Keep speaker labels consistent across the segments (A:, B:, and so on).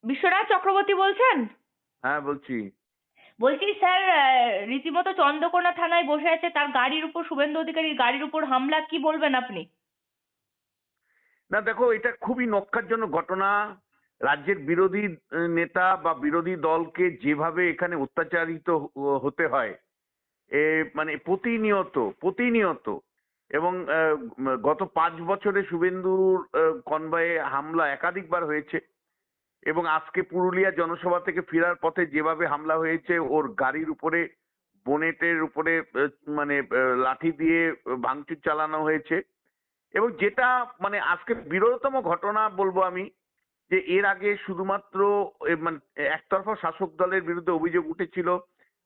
A: বিশ্বনাথ চক্রবর্তী বলছেন?
B: হ্যাঁ, বলছি।
A: বলছি স্যার, রীতিমতো চন্দ্রকোনা থানায় বসে আছে, তার গাড়ির উপর, শুভেন্দু অধিকারীর গাড়ির উপর হামলা, কি বলবেন আপনি?
B: না দেখো, এটা খুবই ন্যক্কারজনক ঘটনা। রাজ্যের বিরোধী নেতা বা বিরোধী দলকে যেভাবে এখানে অত্যাচারিত হতে হয়, এ মানে প্রতিনিয়ত প্রতিনিয়ত। এবং গত 5 বছরে শুভেন্দুর কনভয়ে হামলা একাধিকবার হয়েছে। এবং আজকে পুরুলিয়া জনসভা থেকে ফেরার পথে যেভাবে হামলা হয়েছে, ওর গাড়ির উপরে, বোনেটের উপরে মানে লাঠি দিয়ে ভাঙচুর চালানো হয়েছে। এবং যেটা মানে আজকে বিরলতম ঘটনা বলবো আমি, যে এর আগে শুধুমাত্র মানে একতরফা শাসক দলের বিরুদ্ধে অভিযোগ উঠেছিল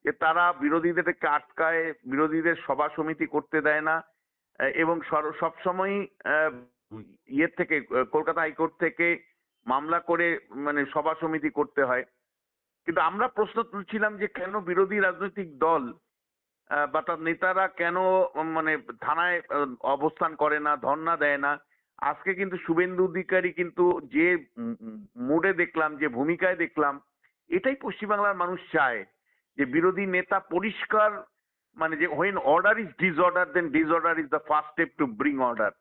B: যে তারা বিরোধীদেরকে আটকায়, বিরোধীদের সভা সমিতি করতে দেয় না। এবং সবসময়ই ইয়ের থেকে, কলকাতা হাইকোর্ট থেকে মামলা করে মানে সভা সমিতি করতে হয়। কিন্তু আমরা প্রশ্ন তুলছিলাম যে কেন বিরোধী রাজনৈতিক দল বা তার নেতারা কেন মানে থানায় অবস্থান করে না, ধর্ণা দেয় না। আজকে কিন্তু শুভেন্দু অধিকারী কিন্তু যে মুডে দেখলাম, যে ভূমিকায় দেখলাম, এটাই পশ্চিমবাংলার মানুষ চায়। যে বিরোধী নেতা পরিষ্কার, মানে যে when order is disorder, then disorder is the first step to bring order.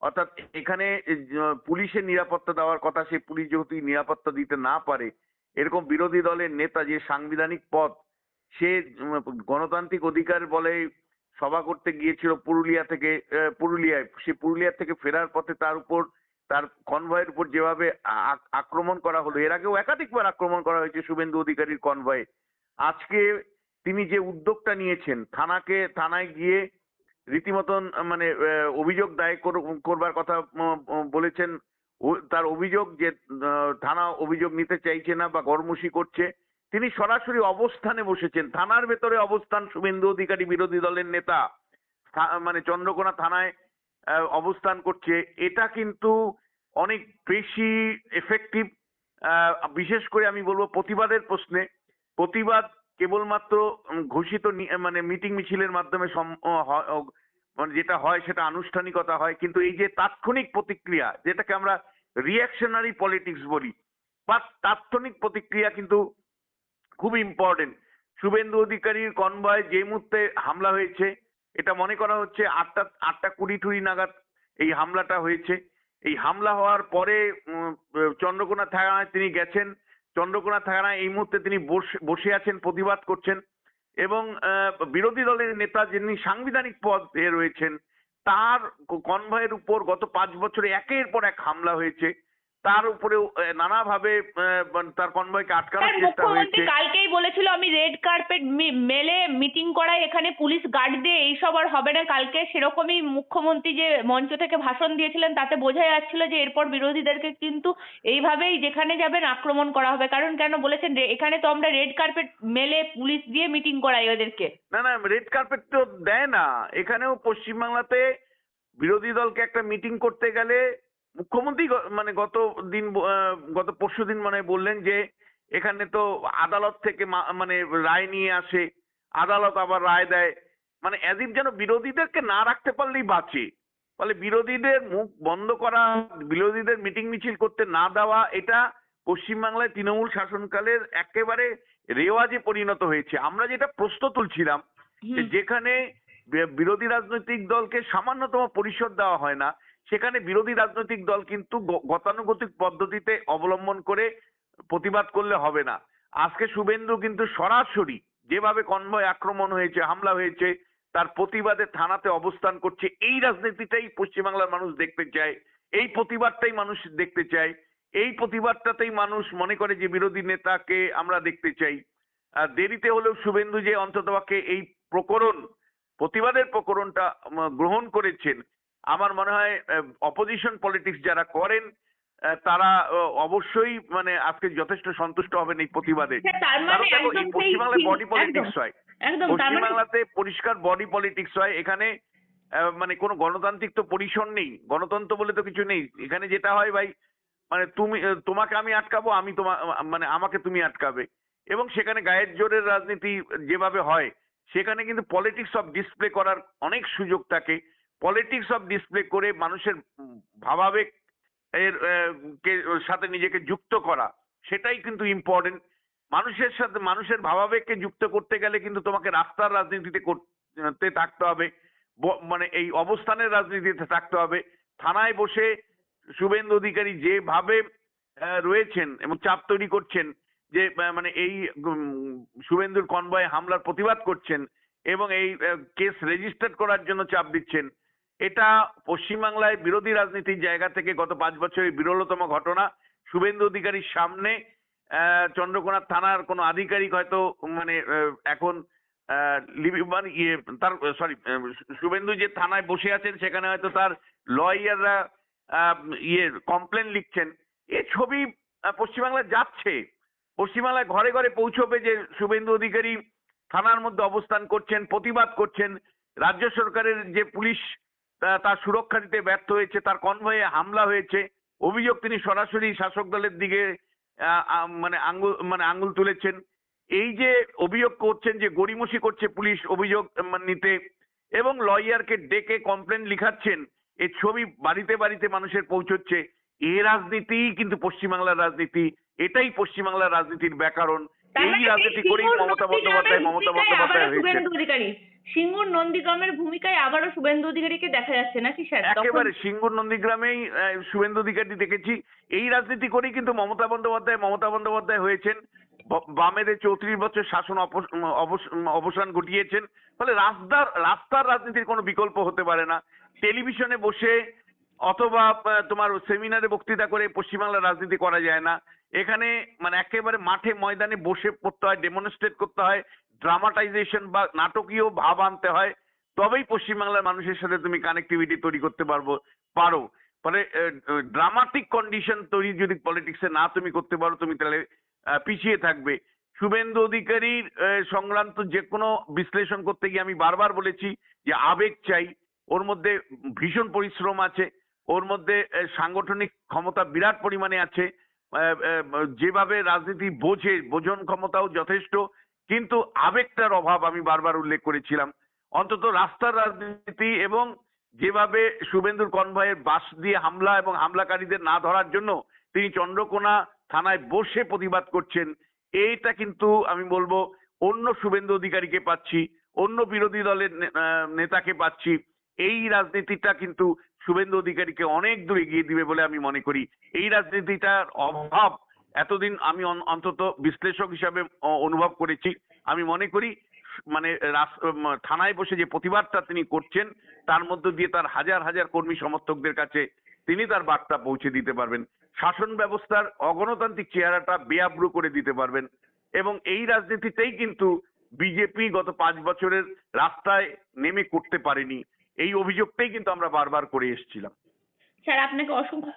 B: অর্থাৎ এখানে পুলিশের নিরাপত্তা দেওয়ার কথা, সেই পুলিশ যেহেতু নিরাপত্তা দিতে না পারে, এরকম বিরোধী দলের নেতা যে সাংবিধানিক পদ, সে গণতান্ত্রিক অধিকার বলে সভা করতে গিয়েছিল পুরুলিয়া থেকে, পুরুলিয়ায়, সে পুরুলিয়া থেকে ফেরার পথে তার উপর, তার কনভয়ের উপর যেভাবে আক্রমণ করা হলো। এর আগেও একাধিকবার আক্রমণ করা হয়েছে শুভেন্দু অধিকারীর কনভয়ে। আজকে তিনি যে উদ্যোগটা নিয়েছেন, থানায় গিয়ে রীতিমতন মানে অভিযোগ দায়ের করবার কথা বলেছেন। তার অভিযোগ যে থানা অভিযোগ নিতে চাইছে না বা গড়মুষি করছে। তিনি সরাসরি অবস্থানে বসেছেন, থানার ভেতরে অবস্থান, শুভেন্দু অধিকারী বিরোধী দলের নেতা মানে চন্দ্রকোনা থানায় অবস্থান করছে। এটা কিন্তু অনেক বেশি এফেক্টিভ। বিশেষ করে আমি বলবো প্রতিবাদের প্রশ্নে। প্রতিবাদ কেবলমাত্র ঘোষিত মানে মিটিং মিছিলের মাধ্যমে মানে যেটা হয় সেটা আনুষ্ঠানিকতা হয়, কিন্তু এই যে তাৎক্ষণিক প্রতিক্রিয়া, যেটাকে আমরা রিঅ্যাকশনারি পলিটিক্স বলি, বা তাৎক্ষণিক প্রতিক্রিয়া কিন্তু খুব ইম্পর্টেন্ট। শুভেন্দু অধিকারীর কনভয় যে মুহূর্তে হামলা হয়েছে, এটা মনে করা হচ্ছে 8টা 20 নাগাদ এই হামলাটা হয়েছে। এই হামলা হওয়ার পরে চন্দ্রকোনা থানায় তিনি গেছেন। চন্দ্রকোনা থানায় এই মুহূর্তে তিনি বসে আছেন, প্রতিবাদ করছেন। এবং বিরোধী দলের নেতা যিনি সাংবিধানিক পদে রয়েছেন, তার কনভয়ের উপর গত 5 বছরে একের পর এক হামলা হয়েছে। তার উপরেও নানাভাবে তার কনভয়কে আটকানোর
A: স্যার,
B: চেষ্টা
A: মুখ্যমন্ত্রী
B: হয়েছে।
A: কালকেই বলেছিল আমি রেড কার্পেট মেলে মিটিং করাই, এখানে পুলিশ গার্ড দিয়ে এইসব আর হবে না। কালকে সেরকমই মুখ্যমন্ত্রী যে মঞ্চ থেকে ভাষণ দিয়েছিলেন, তাতে বোঝা যাচ্ছিল যে এরপর বিরোধীদেরকে কিন্তু এইভাবেই যেখানে যাবেন আক্রমণ করা হবে। কারণ কেন বলেছেন, এখানে তো আমরা রেড কার্পেট মেলে পুলিশ দিয়ে মিটিং করাই ওদেরকে।
B: না না, রেড কার্পেট তো দেয় না। এখানেও পশ্চিমবাংলাতে বিরোধী দলকে একটা মিটিং করতে গেলে মুখ্যমন্ত্রী মানে গত পরশুদিন মানে বললেন যে এখানে তো আদালত থেকে মানে রায় নিয়ে আসে, আদালত আবার রায় দেয়। মানে এদিন যেন বিরোধীদেরকে না রাখতে পারলেই বাঁচে। ফলে বিরোধীদের মুখ বন্ধ করা, বিরোধীদের মিটিং মিছিল করতে না দেওয়া, এটা পশ্চিমবাংলায় তৃণমূল শাসনকালের একেবারে রেওয়াজে পরিণত হয়েছে। আমরা যেটা প্রশ্ন তুলছিলাম, যে যেখানে বিরোধী রাজনৈতিক দলকে সামান্যতম পরিষদ দেওয়া হয় না, সেখানে বিরোধী রাজনৈতিক দল কিন্তু গতানুগতিক পদ্ধতিতে অবলম্বন করে প্রতিবাদ করলে হবে না। আজকে শুভেন্দু কিন্তু সরাসরি যেভাবে কনভয় আক্রমণ হয়েছে, হামলা হয়েছে, তার প্রতিবাদে থানাতে অবস্থান করছে। এই রাজনীতিটাই পশ্চিমবাংলার মানুষ দেখতে চায়, এই প্রতিবাদটাই মানুষ দেখতে চায়। এই প্রতিবাদটাতেই মানুষ মনে করে যে বিরোধী নেতাকে আমরা দেখতে চাই। দেরিতে হলেও শুভেন্দু যে অন্ততপক্ষে এই প্রতিবাদের প্রকরণটা গ্রহণ করেছেন, আমার মনে হয় অপোজিশন পলিটিক্স যারা করেন তারা অবশ্যই মানে আজকে যথেষ্ট সন্তুষ্ট হবেন এই প্রতিবাদে।
A: স্যার, তার
B: কারণ
A: মানে
B: দেখো, এই
A: একদম সেই
B: পশ্চিমবাংলায় বডি
A: একদম
B: পলিটিক্স হয়।
A: একদম তার মানে
B: পশ্চিমবাংলাতে পরিষ্কার বডি পলিটিক্স হয়। এখানে মানে কোনো গণতান্ত্রিক তো পরিসর নেই, গণতন্ত্র বলে তো কিছু নেই। এখানে যেটা হয় ভাই, মানে তোমাকে আমি আটকাবো, আমি মানে আমাকে তুমি আটকাবে। এবং সেখানে গায়ের জোরের রাজনীতি যেভাবে হয়, সেখানে কিন্তু পলিটিক্স অফ ডিসপ্লে করার অনেক সুযোগ থাকে। পলিটিক্স অফ ডিসপ্লে করে মানুষের ভাবাবেগ এর সাথে নিজেকে যুক্ত করা, সেটাই কিন্তু ইম্পর্টেন্ট। মানুষের সাথে মানুষের ভাবাবেগকে যুক্ত করতে গেলে কিন্তু তোমাকে রাস্তার রাজনীতিতে করতে থাকতে হবে, মানে এই অবস্থানের রাজনীতিতে থাকতে হবে। থানায় বসে শুভেন্দু অধিকারী যেভাবে রয়েছেন এবং চাপ তৈরি করছেন যে মানে এই শুভেন্দুর কনভয়ে হামলার প্রতিবাদ করছেন এবং এই কেস রেজিস্টার করার জন্য চাপ দিচ্ছেন, এটা পশ্চিমবাংলায় বিরোধী রাজনীতির জায়গা থেকে গত 5 বছরের বিরলতম ঘটনা। শুভেন্দু অধিকারীর সামনে চন্দ্রকোনা থানার কোনো আধিকারিক হয়তো মানে এখন মানে ইয়ে তার সরি শুভেন্দু যে থানায় বসে আছেন সেখানে হয়তো তার লয়াররা ইয়ে কমপ্লেন লিখছেন। এ ছবি পশ্চিমবাংলায় যাচ্ছে, পশ্চিমবাংলায় ঘরে ঘরে পৌঁছবে যে শুভেন্দু অধিকারী থানার মধ্যে অবস্থান করছেন, প্রতিবাদ করছেন। রাজ্য সরকারের যে পুলিশ তার সুরক্ষা দিতে ব্যর্থ হয়েছে, তার কনভয়ে হামলা হয়েছে, অভিযোগ তিনি সরাসরি শাসক দলের দিকে মানে আঙ্গুল তুলেছেন। এই যে অভিযোগ করছেন যে গড়িমসি করছে পুলিশ অভিযোগ নিতে এবং লয়ারকে ডেকে কমপ্লেন লিখাচ্ছেন, এই ছবি বাড়িতে বাড়িতে মানুষের পৌঁছচ্ছে। এই রাজনীতিই কিন্তু পশ্চিমবাংলার রাজনীতি, এটাই পশ্চিমবাংলার রাজনীতির ব্যাকরণ।
A: তার
B: এই
A: মানে
B: রাজনীতি
A: সেই
B: করেই
A: সিঙ্গুর
B: মমতা
A: নন্দীগ্রামের
B: বন্দ্যোপাধ্যায়
A: ভূমিকায় আবারও
B: হয়েছেন।
A: শুভেন্দু অধিকারী, সিঙ্গুর নন্দীগ্রামের ভূমিকায় আবারও শুভেন্দু অধিকারীকে দেখা যাচ্ছে নাকি স্যার? তখন
B: একেবারে সিঙ্গুর নন্দীগ্রামেই শুভেন্দু অধিকারী দেখেছি। এই রাজনীতি করেই কিন্তু মমতা বন্দ্যোপাধ্যায় হয়েছেন। বামেদের 34 বছর শাসন অবসান ঘটিয়েছেন। ফলে রাস্তার রাজনীতির কোনো বিকল্প হতে পারে না। টেলিভিশনে বসে অথবা তোমার সেমিনারে বক্তৃতা করে পশ্চিমবাংলার রাজনীতি করা যায় না। এখানে মানে একেবারে মাঠে ময়দানে বসে পড়তে হয়, ডেমনস্ট্রেট করতে হয়, ড্রামাটাইজেশন বা নাটকীয় ভাব আনতে হয়, তবেই পশ্চিমবাংলার মানুষের সাথে তুমি কানেক্টিভিটি তৈরি করতে পারো। ফলে ড্রামাটিক কন্ডিশন তৈরি যদি পলিটিক্সে না তুমি করতে পারো, তুমি তাহলে পিছিয়ে থাকবে। শুভেন্দু অধিকারীর সংক্রান্ত যে কোনো বিশ্লেষণ করতে গিয়ে আমি বারবার বলেছি যে আবেগ চাই, ওর মধ্যে ভীষণ পরিশ্রম আছে, ওর মধ্যে সাংগঠনিক ক্ষমতা বিরাট পরিমাণে আছে, যেভাবে রাজনীতি বোঝন ক্ষমতাও যথেষ্ট, কিন্তু আবেগটার অভাব আমি বারবার উল্লেখ করেছিলাম। অন্তত রাস্তার রাজনীতি এবং যেভাবে শুভেন্দুর কনভয়ের বাস দিয়ে হামলা এবং হামলাকারীদের না ধরার জন্য তিনি চন্দ্রকোনা থানায় বসে প্রতিবাদ করছেন, এইটা কিন্তু আমি বলবো অন্য শুভেন্দু অধিকারীকে পাচ্ছি, অন্য বিরোধী দলের নেতাকে পাচ্ছি। এই রাজনীতিটা কিন্তু শুভেন্দু অধিকারীকে অনেক দূর এগিয়ে দিবে বলে আমি মনে করি। এই রাজনীতিটার অভাব এতদিন আমি অন্তত বিশ্লেষক হিসাবে অনুভব করেছি। আমি মনে করি মানে থানায় বসে যে প্রতিবাদটা তিনি করছেন তার মধ্য দিয়ে তার হাজার হাজার কর্মী সমর্থকদের কাছে তিনি তার বার্তা পৌঁছে দিতে পারবেন, শাসন ব্যবস্থার অগণতান্ত্রিক চেহারাটা বেআব্রু করে দিতে পারবেন। এবং এই রাজনীতিতেই কিন্তু বিজেপি গত 5 বছরের রাস্তায় নেমে করতে পারেনি, এই অভিযোগটাই কিন্তু আমরা বারবার করে এসেছিলাম।
A: স্যার আপনাকে অসংখ্য